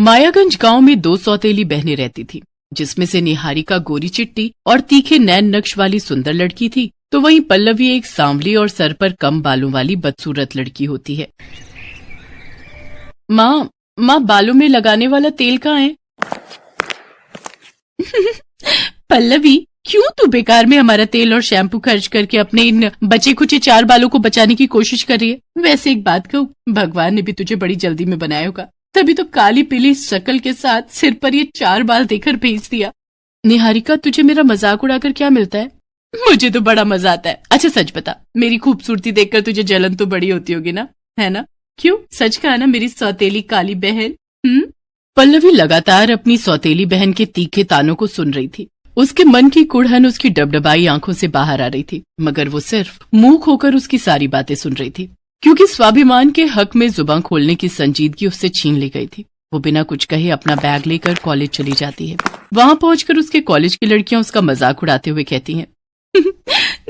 मायागंज गांव में 2 सौतेली बहनें रहती थी, जिसमें से निहारिका गोरी चिट्टी और तीखे नैन नक्श वाली सुंदर लड़की थी, तो वहीं पल्लवी एक सांवली और सर पर कम बालों वाली बदसूरत लड़की होती है। माँ बालों में लगाने वाला तेल कहाँ है? पल्लवी, क्यों तू बेकार में हमारा तेल और शैम्पू खर्च करके अपने इन बचे खुचे 4 बालों को बचाने की कोशिश कर रही है? वैसे एक बात कहूँ, भगवान ने भी तुझे बड़ी जल्दी में बनाया होगा, तभी तो काली पीली शक्ल के साथ सिर पर ये 4 बाल देकर भेज दिया। निहारिका, तुझे मेरा मजाक उड़ाकर क्या मिलता है? मुझे तो बड़ा मजा आता है। अच्छा सच बता, मेरी खूबसूरती देखकर तुझे जलन तो बड़ी होती होगी ना, है ना? क्यों, सच कहा ना मेरी सौतेली काली बहन? पल्लवी लगातार अपनी सौतेली बहन के तीखे तानों को सुन रही थी। उसके मन की कुड़हन उसकी डबडबाई आंखों से बाहर आ रही थी, मगर वो सिर्फ मुंह खोकर उसकी सारी बातें सुन रही थी, क्योंकि स्वाभिमान के हक में जुबान खोलने की संजीदगी उससे छीन ली गई थी। वो बिना कुछ कहे अपना बैग लेकर कॉलेज चली जाती है। वहां पहुंचकर उसके कॉलेज की लड़कियां उसका मजाक उड़ाते हुए कहती हैं,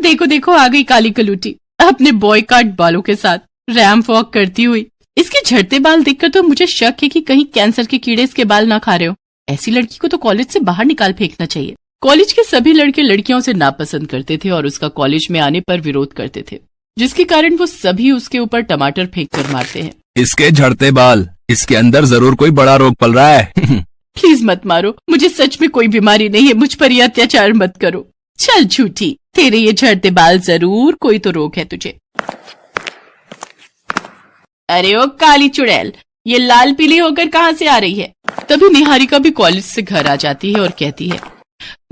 देखो देखो आ गई काली कलूटी अपने बॉय काट बालों के साथ रैम्प वॉक करती हुई। इसके झड़ते बाल देखकर तो मुझे शक है कि कहीं कैंसर के कीड़े इसके बाल ना खा रहे हो। ऐसी लड़की को तो कॉलेज से बाहर निकाल फेंकना चाहिए। कॉलेज के सभी लड़के लड़कियों से नापसंद करते थे और उसका कॉलेज में आने पर विरोध करते थे, जिसके कारण वो सभी उसके ऊपर टमाटर फेंक कर मारते हैं। इसके झड़ते बाल, इसके अंदर जरूर कोई बड़ा रोग पल रहा है। प्लीज मत मारो, मुझे सच में कोई बीमारी नहीं है, मुझ पर ये अत्याचार मत करो। चल झूठी, तेरे ये झड़ते बाल जरूर कोई तो रोग है तुझे। अरे ओ काली चुड़ैल, ये लाल पीली होकर कहाँ से आ रही है? तभी निहारिका भी कॉलेज से घर आ जाती है और कहती है,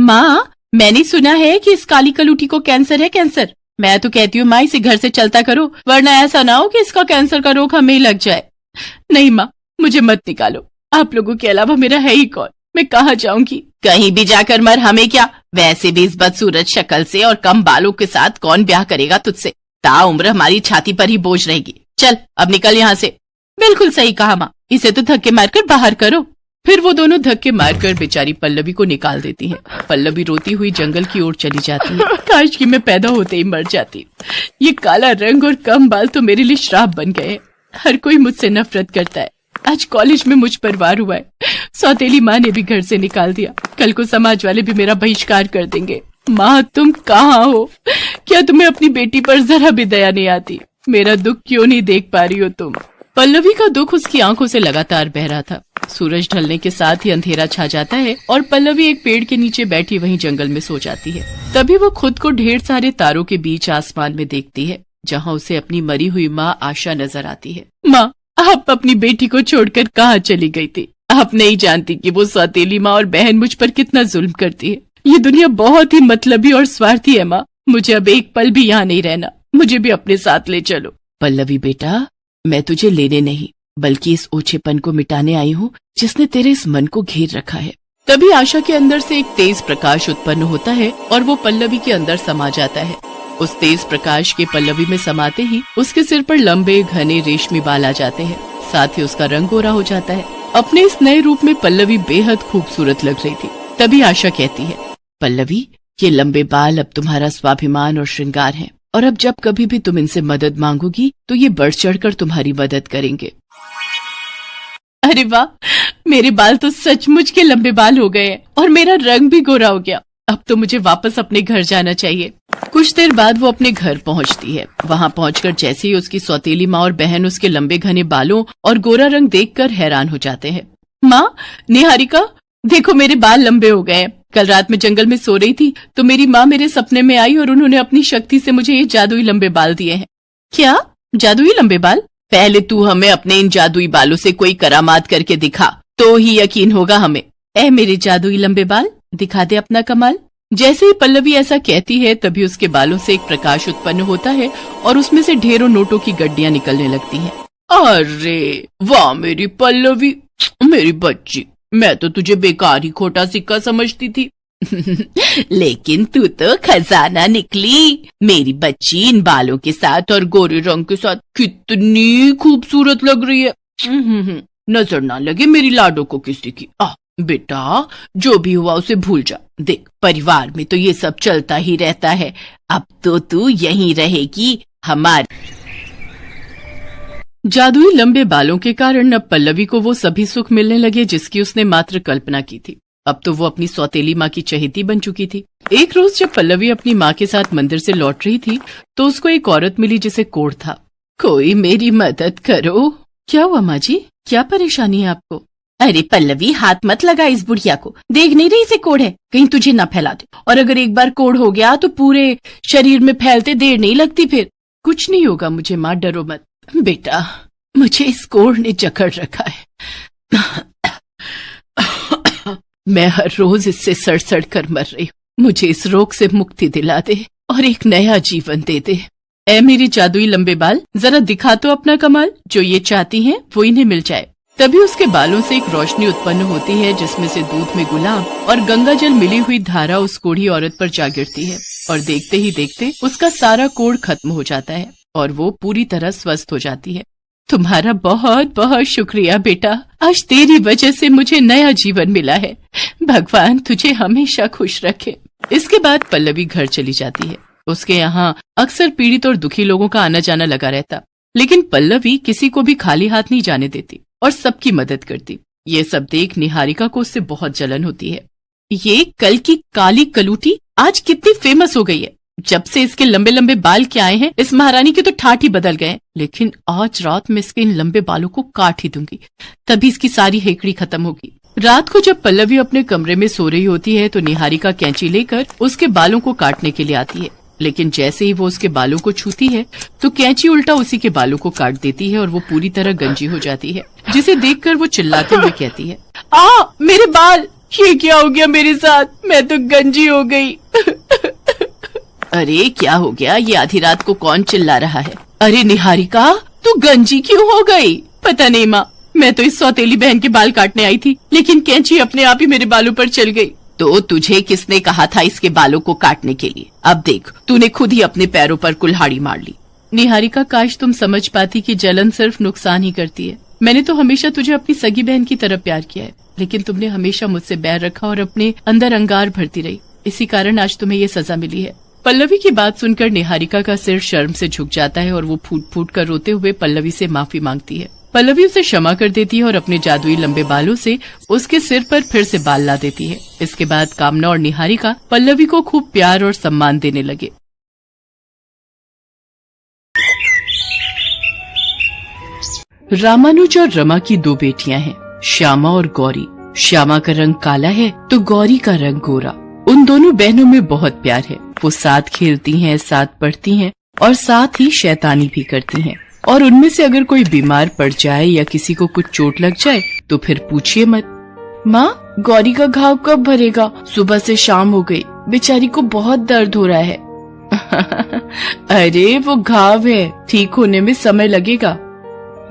माँ मैंने सुना है कि इस काली कलूटी को कैंसर है। कैंसर? मैं तो कहती हूँ माँ इसे घर से चलता करो, वरना ऐसा ना हो कि इसका कैंसर का रोग हमें ही लग जाए। नहीं माँ, मुझे मत निकालो, आप लोगों के अलावा मेरा है ही कौन? मैं कहाँ जाऊंगी? कहीं भी जाकर मर, हमें क्या? वैसे भी इस बदसूरत शक्ल से और कम बालों के साथ कौन ब्याह करेगा तुझसे? ताउम्र हमारी छाती पर ही बोझ रहेगी। चल अब निकल यहाँ से। बिल्कुल सही कहा माँ, इसे तो धक्के मारकर बाहर करो। फिर वो दोनों धक्के मारकर बेचारी पल्लवी को निकाल देती हैं। पल्लवी रोती हुई जंगल की ओर चली जाती है। काश कि मैं पैदा होते ही मर जाती। ये काला रंग और कम बाल तो मेरे लिए श्राप बन गए। हर कोई मुझसे नफरत करता है। आज कॉलेज में मुझ पर वार हुआ है। सौतेली माँ ने भी घर से निकाल दिया। कल को समाज वाले भी मेरा बहिष्कार कर देंगे। माँ तुम कहाँ हो? क्या तुम्हें अपनी बेटी पर जरा भी दया नहीं आती? मेरा दुख क्यों नहीं देख पा रही हो तुम? पल्लवी का दुख उसकी आंखों से लगातार बह रहा था। सूरज ढलने के साथ ही अंधेरा छा जाता है और पल्लवी एक पेड़ के नीचे बैठी वहीं जंगल में सो जाती है। तभी वो खुद को ढेर सारे तारों के बीच आसमान में देखती है, जहाँ उसे अपनी मरी हुई माँ आशा नजर आती है। माँ, आप अपनी बेटी को छोड़कर कहाँ चली गई थी? आप नहीं जानती कि वो सौतेली माँ और बहन मुझ पर कितना जुल्म करती है। ये दुनिया बहुत ही मतलबी और स्वार्थी है माँ। मुझे अब एक पल भी यहाँ नहीं रहना। मुझे भी अपने साथ ले चलो। पल्लवी बेटा, मैं तुझे लेने नहीं बल्कि इस ओछेपन को मिटाने आई हूँ जिसने तेरे इस मन को घेर रखा है। तभी आशा के अंदर से एक तेज प्रकाश उत्पन्न होता है और वो पल्लवी के अंदर समा जाता है। उस तेज प्रकाश के पल्लवी में समाते ही उसके सिर पर लंबे घने रेशमी बाल आ जाते हैं, साथ ही उसका रंग गोरा हो जाता है। अपने इस नए रूप में पल्लवी बेहद खूबसूरत लग रही थी। तभी आशा कहती है, पल्लवी ये लंबे बाल अब तुम्हारा स्वाभिमान और श्रृंगार है, और अब जब कभी भी तुम इनसे मदद मांगोगी तो ये बढ़ चढ़कर तुम्हारी मदद करेंगे। अरे वाह, मेरे बाल तो सचमुच के लंबे बाल हो गए हैं और मेरा रंग भी गोरा हो गया। अब तो मुझे वापस अपने घर जाना चाहिए। कुछ देर बाद वो अपने घर पहुंचती है। वहां पहुंचकर जैसे ही उसकी सौतेली माँ और बहन उसके लंबे घने बालों और गोरा रंग देखकर हैरान हो जाते हैं। माँ, निहारिका देखो मेरे बाल लंबे हो गए हैं। कल रात में जंगल में सो रही थी तो मेरी माँ मेरे सपने में आई और उन्होंने अपनी शक्ति से मुझे ये जादुई लंबे बाल दिए हैं। क्या जादुई लंबे बाल? पहले तू हमें अपने इन जादुई बालों से कोई करामात करके दिखा, तो ही यकीन होगा हमें। ए मेरे जादुई लंबे बाल, दिखा दे अपना कमाल। जैसे ही पल्लवी ऐसा कहती है तभी उसके बालों से एक प्रकाश उत्पन्न होता है और उसमें से ढेरों नोटों की गड्डियां निकलने लगती हैं। अरे वाह मेरी पल्लवी, मेरी बच्ची, मैं तो तुझे बेकार ही खोटा सिक्का समझती थी। लेकिन तू तो खजाना निकली। मेरी बच्ची इन बालों के साथ और गोरे रंग के साथ कितनी खूबसूरत लग रही है। नजर ना लगे मेरी लाडो को किसी की। बेटा, जो भी हुआ उसे भूल जा। देख, परिवार में तो ये सब चलता ही रहता है। अब तो तू यहीं रहेगी हमारे। जादुई लंबे बालों के कारण अब पल्लवी को वो सभी सुख मिलने लगे जिसकी उसने मात्र कल्पना की थी। अब तो वो अपनी सौतेली माँ की चहेती बन चुकी थी। एक रोज जब पल्लवी अपनी माँ के साथ मंदिर से लौट रही थी तो उसको एक औरत मिली जिसे कोढ़ था। कोई मेरी मदद करो। क्या हुआ माँ जी, क्या परेशानी है आपको? अरे पल्लवी, हाथ मत लगा इस बुढ़िया को, देख नहीं रही इसे कोढ़ है, कहीं तुझे ना फैला दे। और अगर एक बार कोढ़ हो गया तो पूरे शरीर में फैलते देर नहीं लगती फिर। कुछ नहीं होगा मुझे माँ, डरो मत। बेटा, मुझे इस कोढ़ ने जकड़ रखा है। मैं हर रोज इससे सड़ कर मर रही हूँ। मुझे इस रोग से मुक्ति दिला दे और एक नया जीवन दे दे। ऐ मेरी जादुई लंबे बाल, जरा दिखा तो अपना कमाल। जो ये चाहती हैं वो इन्हें मिल जाए। तभी उसके बालों से एक रोशनी उत्पन्न होती है जिसमें से दूध में गुलाब और गंगा जल मिली हुई धारा उस कोढ़ी औरत पर जा गिरती है और देखते ही देखते उसका सारा कोढ़ खत्म हो जाता है और वो पूरी तरह स्वस्थ हो जाती है। तुम्हारा बहुत बहुत शुक्रिया बेटा, आज तेरी वजह से मुझे नया जीवन मिला है। भगवान तुझे हमेशा खुश रखे। इसके बाद पल्लवी घर चली जाती है। उसके यहाँ अक्सर पीड़ित और दुखी लोगों का आना जाना लगा रहता, लेकिन पल्लवी किसी को भी खाली हाथ नहीं जाने देती और सबकी मदद करती। ये सब देख निहारिका को उससे बहुत जलन होती है। ये कल की काली कलूटी आज कितनी फेमस हो गई है। जब से इसके लंबे लंबे बाल के आए हैं इस महारानी के तो ठाठ ही बदल गए। लेकिन आज रात में इसके इन लंबे बालों को काट ही दूंगी, तभी इसकी सारी हेकड़ी खत्म होगी। रात को जब पल्लवी अपने कमरे में सो रही होती है तो निहारिका कैंची लेकर उसके बालों को काटने के लिए आती है, लेकिन जैसे ही वो उसके बालों को छूती है तो कैंची उल्टा उसी के बालों को काट देती है और वो पूरी तरह गंजी हो जाती है, जिसे देखकर वो चिल्लाते हुए कहती है, मेरे बाल, ये क्या हो गया मेरे साथ, मैं तो गंजी हो गई। अरे क्या हो गया, ये आधी रात को कौन चिल्ला रहा है? अरे निहारिका, तू गंजी क्यों हो गई? पता नहीं माँ, मैं तो इस सौतेली बहन के बाल काटने आई थी, लेकिन कैंची अपने आप ही मेरे बालों पर चल गई। तो तुझे किसने कहा था इसके बालों को काटने के लिए? अब देख, तूने खुद ही अपने पैरों पर कुल्हाड़ी मार ली। निहारिका, काश तुम समझ पाती कि जलन सिर्फ नुकसान ही करती है। मैंने तो हमेशा तुझे अपनी सगी बहन की तरह प्यार किया है, लेकिन तुमने हमेशा मुझसे बैर रखा और अपने अंदर अंगार भरती रही। इसी कारण आज तुम्हें ये सजा मिली है। पल्लवी की बात सुनकर निहारिका का सिर शर्म से झुक जाता है और वो फूट फूट कर रोते हुए पल्लवी से माफी मांगती है। पल्लवी उसे क्षमा कर देती है और अपने जादुई लंबे बालों से उसके सिर पर फिर से बाल ला देती है। इसके बाद कामना और निहारिका पल्लवी को खूब प्यार और सम्मान देने लगे। रामानुज और रमा की दो बेटियां हैं, श्यामा और गौरी। श्यामा का रंग काला है तो गौरी का रंग गोरा। उन दोनों बहनों में बहुत प्यार है। वो साथ खेलती हैं, साथ पढ़ती हैं और साथ ही शैतानी भी करती हैं। और उनमें से अगर कोई बीमार पड़ जाए या किसी को कुछ चोट लग जाए तो फिर पूछिए मत। माँ, गौरी का घाव कब भरेगा? सुबह से शाम हो गई, बेचारी को बहुत दर्द हो रहा है। अरे वो घाव है, ठीक होने में समय लगेगा।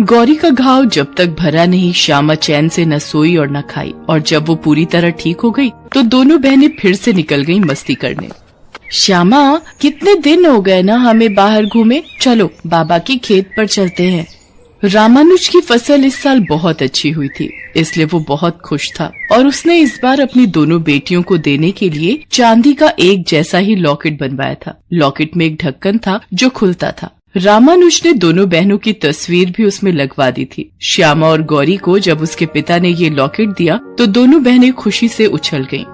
गौरी का घाव जब तक भरा नहीं, श्यामा चैन से न सोई और न खाई। और जब वो पूरी तरह ठीक हो गई तो दोनों बहनें फिर से निकल गईं मस्ती करने। श्यामा, कितने दिन हो गए ना हमें बाहर घूमे, चलो बाबा के खेत पर चलते हैं। रामानुज की फसल इस साल बहुत अच्छी हुई थी, इसलिए वो बहुत खुश था और उसने इस बार अपनी दोनों बेटियों को देने के लिए चांदी का एक जैसा ही लॉकेट बनवाया था। लॉकेट में एक ढक्कन था जो खुलता था। रामानुज ने दोनों बहनों की तस्वीर भी उसमें लगवा दी थी। श्यामा और गौरी को जब उसके पिता ने ये लॉकेट दिया तो दोनों बहनें खुशी से उछल गईं।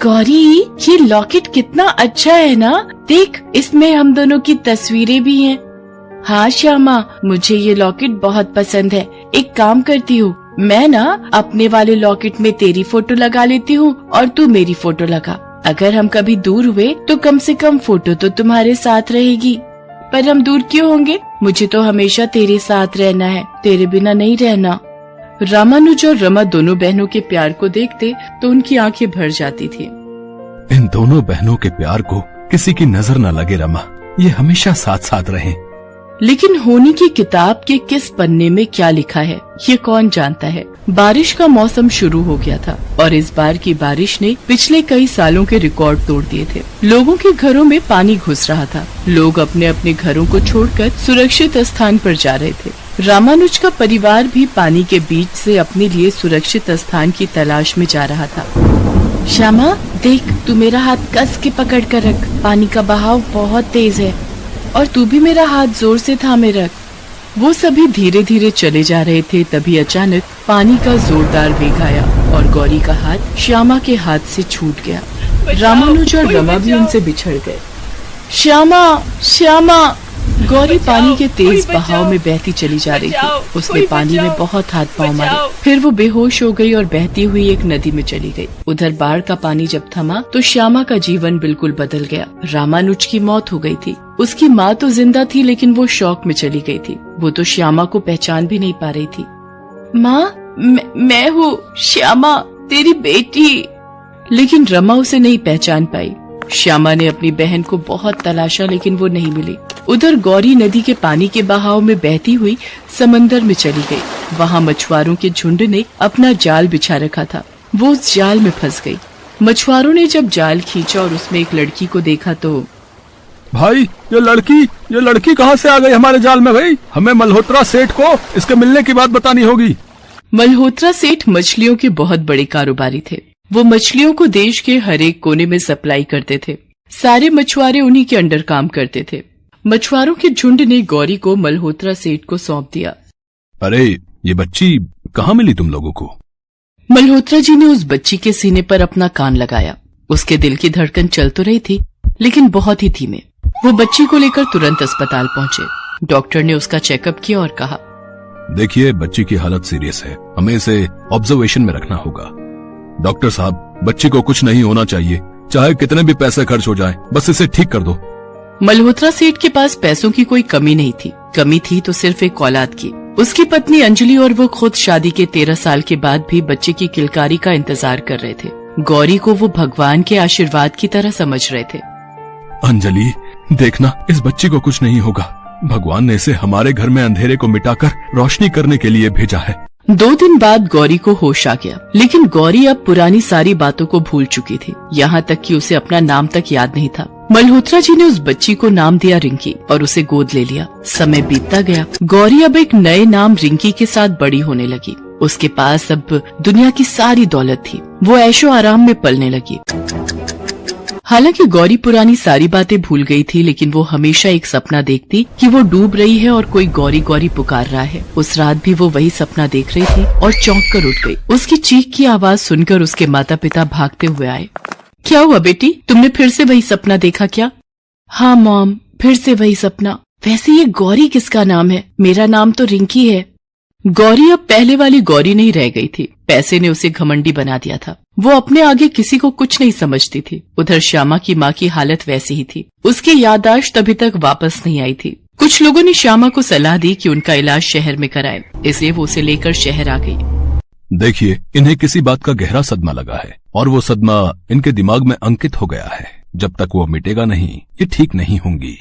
गौरी, ये लॉकेट कितना अच्छा है ना, देख इसमें हम दोनों की तस्वीरें भी हैं। हाँ श्यामा, मुझे ये लॉकेट बहुत पसंद है। एक काम करती हूँ, मैं ना अपने वाले लॉकेट में तेरी फोटो लगा लेती हूँ और तू मेरी फोटो लगा। अगर हम कभी दूर हुए तो कम से कम फोटो तो तुम्हारे साथ रहेगी। पर हम दूर क्यों होंगे, मुझे तो हमेशा तेरे साथ रहना है, तेरे बिना नहीं रहना। रामानुज और रमा दोनों बहनों के प्यार को देखते तो उनकी आंखें भर जाती थी। इन दोनों बहनों के प्यार को किसी की नजर न लगे रमा, ये हमेशा साथ साथ रहें। लेकिन होनी की किताब के किस पन्ने में क्या लिखा है ये कौन जानता है। बारिश का मौसम शुरू हो गया था और इस बार की बारिश ने पिछले कई सालों के रिकॉर्ड तोड़ दिए थे। लोगों के घरों में पानी घुस रहा था। लोग अपने अपने घरों को छोड़कर सुरक्षित स्थान पर जा रहे थे। रामानुज का परिवार भी पानी के बीच से अपने लिए सुरक्षित स्थान की तलाश में जा रहा था। श्यामा, देख, तू मेरा हाथ कस के पकड़ कर रख, पानी का बहाव बहुत तेज है और तू भी मेरा हाथ जोर से थामे रख। वो सभी धीरे धीरे चले जा रहे थे, तभी अचानक पानी का जोरदार वेग आया और गौरी का हाथ श्यामा के हाथ से छूट गया। रामानुज और रमा भी उनसे बिछड़ गए। श्यामा, श्यामा! गौरी पानी के तेज बहाव में बहती चली जा रही थी। उसने पानी में बहुत हाथ पांव मारे, फिर वो बेहोश हो गई और बहती हुई एक नदी में चली गई। उधर बाढ़ का पानी जब थमा तो श्यामा का जीवन बिल्कुल बदल गया। रामानुज की मौत हो गई थी। उसकी माँ तो जिंदा थी, लेकिन वो शौक में चली गई थी। वो तो श्यामा को पहचान भी नहीं पा रही थी। माँ, मैं हूँ श्यामा, तेरी बेटी। लेकिन रमा उसे नहीं पहचान पाई। श्यामा ने अपनी बहन को बहुत तलाशा, लेकिन वो नहीं मिली। उधर गौरी नदी के पानी के बहाव में बहती हुई समंदर में चली गई। वहाँ मछुआरों के झुंड ने अपना जाल बिछा रखा था। वो उस जाल में फंस गई। मछुआरों ने जब जाल खींचा और उसमें एक लड़की को देखा तो भाई, ये लड़की कहाँ से आ गई हमारे जाल में? भाई, हमें मल्होत्रा सेठ को इसके मिलने की बात बतानी होगी। मल्होत्रा सेठ मछलियों के बहुत बड़े कारोबारी थे। वो मछलियों को देश के हर एक कोने में सप्लाई करते थे। सारे मछुआरे उन्हीं के अंडर काम करते थे। मछुआरों के झुंड ने गौरी को मल्होत्रा सेठ को सौंप दिया। अरे, ये बच्ची कहाँ मिली तुम लोगों को? मल्होत्रा जी ने उस बच्ची के सीने पर अपना कान लगाया। उसके दिल की धड़कन चल तो रही थी, लेकिन बहुत ही धीमे। वो बच्ची को लेकर तुरंत अस्पताल पहुंचे। डॉक्टर ने उसका चेकअप किया और कहा, देखिए, बच्ची की हालत सीरियस है, हमें इसे ऑब्जर्वेशन में रखना होगा। डॉक्टर साहब, बच्ची को कुछ नहीं होना चाहिए, चाहे कितने भी पैसे खर्च हो जाए, बस इसे ठीक कर दो। मल्होत्रा सेठ के पास पैसों की कोई कमी नहीं थी। कमी थी तो सिर्फ एक औलाद की। उसकी पत्नी अंजलि और वो खुद शादी के 13 साल के बाद भी बच्चे की किलकारी का इंतजार कर रहे थे। गौरी को वो भगवान के आशीर्वाद की तरह समझ रहे थे। अंजलि, देखना, इस बच्ची को कुछ नहीं होगा। भगवान ने इसे हमारे घर में अंधेरे को मिटाकर रोशनी करने के लिए भेजा है। 2 दिन बाद गौरी को होश आ गया, लेकिन गौरी अब पुरानी सारी बातों को भूल चुकी थी। यहाँ तक कि उसे अपना नाम तक याद नहीं था। मल्होत्रा जी ने उस बच्ची को नाम दिया रिंकी और उसे गोद ले लिया। समय बीतता गया। गौरी अब एक नए नाम रिंकी के साथ बड़ी होने लगी। उसके पास अब दुनिया की सारी दौलत थी। वो ऐशो आराम में पलने लगी। हालांकि गौरी पुरानी सारी बातें भूल गई थी, लेकिन वो हमेशा एक सपना देखती कि वो डूब रही है और कोई गौरी गौरी पुकार रहा है। उस रात भी वो वही सपना देख रही थी और चौंक कर उठ गई। उसकी चीख की आवाज सुनकर उसके माता पिता भागते हुए आए। क्या हुआ बेटी, तुमने फिर से वही सपना देखा क्या? हाँ मॉम, फिर से वही सपना। वैसे ये गौरी किसका नाम है? मेरा नाम तो रिंकी है। गौरी अब पहले वाली गौरी नहीं रह गई थी। पैसे ने उसे घमंडी बना दिया था। वो अपने आगे किसी को कुछ नहीं समझती थी। उधर श्यामा की माँ की हालत वैसी ही थी। उसकी याददाश्त अभी तक वापस नहीं आई थी। कुछ लोगों ने श्यामा को सलाह दी कि उनका इलाज शहर में कराए, इसलिए वो उसे लेकर शहर आ गई। देखिए, इन्हें किसी बात का गहरा सदमा लगा है और वो सदमा इनके दिमाग में अंकित हो गया है। जब तक वो मिटेगा नहीं, ये ठीक नहीं होंगी।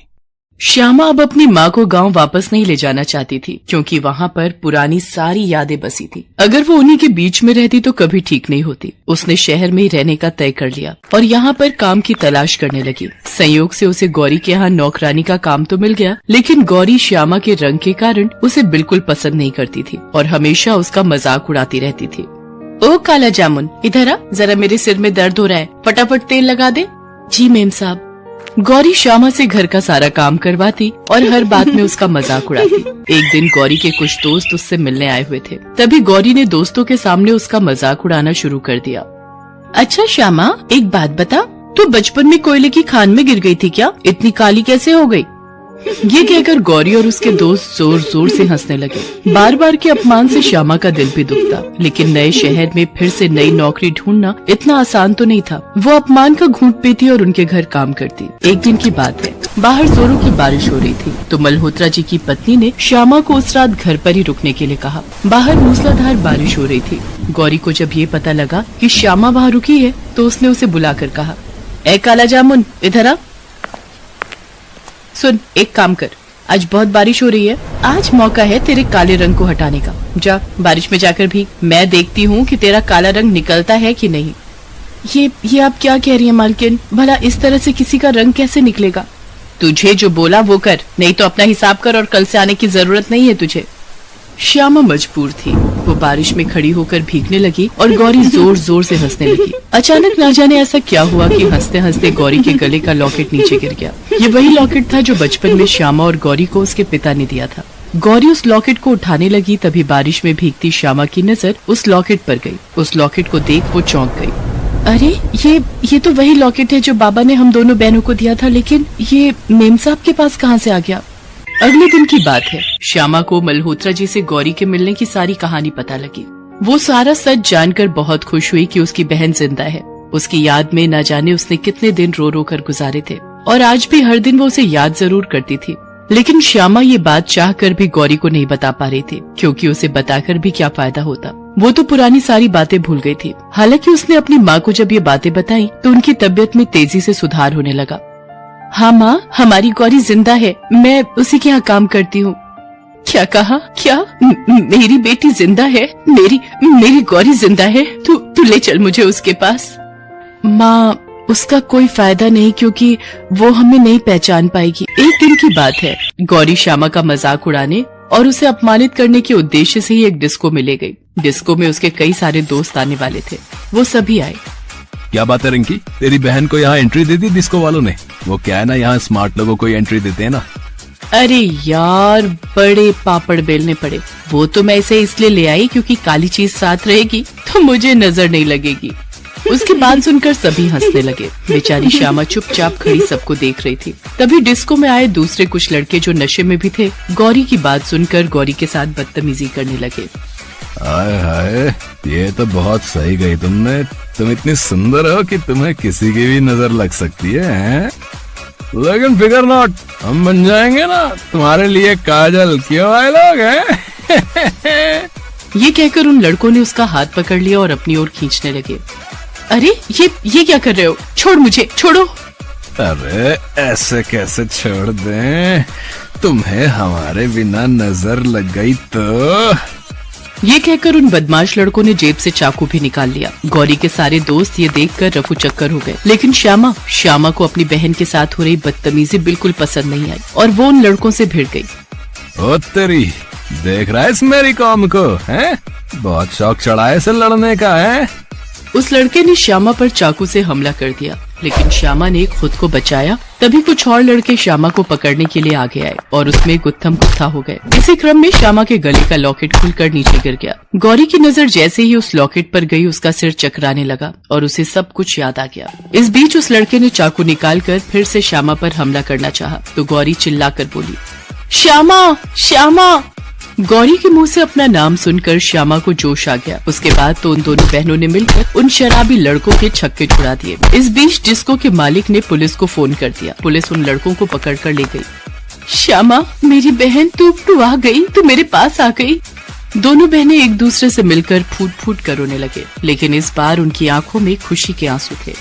श्यामा अब अपनी माँ को गांव वापस नहीं ले जाना चाहती थी, क्योंकि वहाँ पर पुरानी सारी यादें बसी थी। अगर वो उन्हीं के बीच में रहती तो कभी ठीक नहीं होती। उसने शहर में ही रहने का तय कर लिया और यहाँ पर काम की तलाश करने लगी। संयोग से उसे गौरी के यहाँ नौकरानी का काम तो मिल गया, लेकिन गौरी श्यामा के रंग के कारण उसे बिल्कुल पसंद नहीं करती थी और हमेशा उसका मजाक उड़ाती रहती थी। ओ काला जामुन, इधर आ, जरा मेरे सिर में दर्द हो रहा है, फटाफट तेल लगा दे। जी मेम साहब। गौरी श्यामा से घर का सारा काम करवाती और हर बात में उसका मजाक उड़ाती। एक दिन गौरी के कुछ दोस्त उससे मिलने आए हुए थे। तभी गौरी ने दोस्तों के सामने उसका मजाक उड़ाना शुरू कर दिया। अच्छा श्यामा, एक बात बता, तू बचपन में कोयले की खान में गिर गई थी क्या? इतनी काली कैसे हो गई? ये कहकर गौरी और उसके दोस्त जोर जोर से हंसने लगे। बार बार के अपमान से श्यामा का दिल भी दुखता, लेकिन नए शहर में फिर से नई नौकरी ढूंढना इतना आसान तो नहीं था। वो अपमान का घूंट पीती और उनके घर काम करती। एक दिन की बात है, बाहर जोरों की बारिश हो रही थी, तो मल्होत्रा जी की पत्नी ने श्यामा को उस रात घर पर ही रुकने के लिए कहा। बाहर मूसलाधार बारिश हो रही थी। गौरी को जब ये पता लगा कि श्यामा वहाँ रुकी है, तो उसने उसे बुलाकर कहा, ए काला जामुन, इधर आ। सुन, एक काम कर, आज बहुत बारिश हो रही है, आज मौका है तेरे काले रंग को हटाने का। जा बारिश में जाकर भी मैं देखती हूँ कि तेरा काला रंग निकलता है कि नहीं। ये आप क्या कह रही हैं मालकिन? भला इस तरह से किसी का रंग कैसे निकलेगा? तुझे जो बोला वो कर, नहीं तो अपना हिसाब कर और कल से आने की जरूरत नहीं है तुझे। श्यामा मजबूर थी। वो बारिश में खड़ी होकर भीगने लगी और गौरी जोर जोर से हंसने लगी। अचानक ना जाने ऐसा क्या हुआ कि हंसते हंसते गौरी के गले का लॉकेट नीचे गिर गया। ये वही लॉकेट था जो बचपन में श्यामा और गौरी को उसके पिता ने दिया था। गौरी उस लॉकेट को उठाने लगी, तभी बारिश में भीगती श्यामा की नजर उस लॉकेट पर गई। उस लॉकेट को देख वो चौंक गई। अरे ये तो वही लॉकेट है जो बाबा ने हम दोनों बहनों को दिया था, लेकिन ये मेम साहब के पास कहाँ से आ गया? अगले दिन की बात है। श्यामा को मल्होत्रा जी से गौरी के मिलने की सारी कहानी पता लगी। वो सारा सच जानकर बहुत खुश हुई कि उसकी बहन जिंदा है। उसकी याद में न जाने उसने कितने दिन रो रो कर गुजारे थे, और आज भी हर दिन वो उसे याद जरूर करती थी। लेकिन श्यामा ये बात चाहकर भी गौरी को नहीं बता पा रही थी, क्योंकि उसे बताकर भी क्या फायदा होता। वो तो पुरानी सारी बातें भूल गई थी। हालांकि उसने अपनी माँ को जब ये बातें बताई तो उनकी तबीयत में तेजी से सुधार होने लगा। हाँ माँ, हमारी गौरी जिंदा है, मैं उसी के यहाँ काम करती हूँ। क्या कहा? क्या मेरी बेटी जिंदा है? मेरी गौरी जिंदा है? तू ले चल मुझे उसके पास। माँ, उसका कोई फायदा नहीं, क्योंकि वो हमें नहीं पहचान पाएगी। एक दिन की बात है। गौरी श्यामा का मजाक उड़ाने और उसे अपमानित करने के उद्देश्य से ही एक डिस्को में ले गई। डिस्को में उसके कई सारे दोस्त आने वाले थे। वो सभी आए। क्या बात है रिंकी, तेरी बहन को यहाँ एंट्री दे दी डिस्को वालों ने? वो क्या है ना, यहाँ स्मार्ट लोगों को एंट्री देते हैं ना। अरे यार, बड़े पापड़ बेलने पड़े। वो तो मैं इसे इसलिए ले आई क्योंकि काली चीज साथ रहेगी तो मुझे नजर नहीं लगेगी। उसकी बात सुनकर सभी हंसने लगे। बेचारी श्यामा चुपचाप खड़ी सबको देख रही थी। तभी डिस्को में आए दूसरे कुछ लड़के जो नशे में भी थे, गौरी की बात सुनकर गौरी के साथ बदतमीजी करने लगे। हाय हाय, ये तो बहुत सही गई तुमने। तुम इतनी सुंदर हो कि तुम्हें किसी की भी नजर लग सकती है? लेकिन फिकर नॉट, हम बन जाएंगे ना तुम्हारे लिए काजल। क्यों आए लोग हैं? ये कहकर उन लड़कों ने उसका हाथ पकड़ लिया और अपनी ओर खींचने लगे। अरे ये क्या कर रहे हो? छोड़ मुझे, छोड़ो। अरे ऐसे कैसे छोड़ दें? तुम्हें हमारे बिना नजर लग गई तो। ये कहकर उन बदमाश लड़कों ने जेब से चाकू भी निकाल लिया। गौरी के सारे दोस्त ये देखकर रफू चक्कर हो गए। लेकिन श्यामा को अपनी बहन के साथ हो रही बदतमीजी बिल्कुल पसंद नहीं आई और वो उन लड़कों से भिड़ गई। ओ तेरी, देख रहा है इस मेरी कौम को, हैं? बहुत शौक चढ़ा है इसे लड़ने का, है? उस लड़के ने श्यामा पर चाकू से हमला कर दिया, लेकिन श्यामा ने खुद को बचाया। तभी कुछ और लड़के श्यामा को पकड़ने के लिए आगे आए और उसमें गुत्थम गुत्था हो गए। इसी क्रम में श्यामा के गले का लॉकेट खुलकर नीचे गिर गया। गौरी की नजर जैसे ही उस लॉकेट पर गई, उसका सिर चकराने लगा और उसे सब कुछ याद आ गया। इस बीच उस लड़के ने चाकू निकालकर फिर से श्यामा पर हमला करना चाहा, तो गौरी चिल्लाकर बोली, श्यामा, श्यामा। गौरी के मुंह से अपना नाम सुनकर श्यामा को जोश आ गया। उसके बाद तो उन दोनों बहनों ने मिलकर उन शराबी लड़कों के छक्के छुड़ा दिए। इस बीच डिस्को के मालिक ने पुलिस को फोन कर दिया। पुलिस उन लड़कों को पकड़कर ले गई। श्यामा, मेरी बहन, तू आ गई, तू मेरे पास आ गई। दोनों बहनें एक दूसरे से मिलकर फूट फूट कर रोने लगे, लेकिन इस बार उनकी आंखों में खुशी के आंसू थे।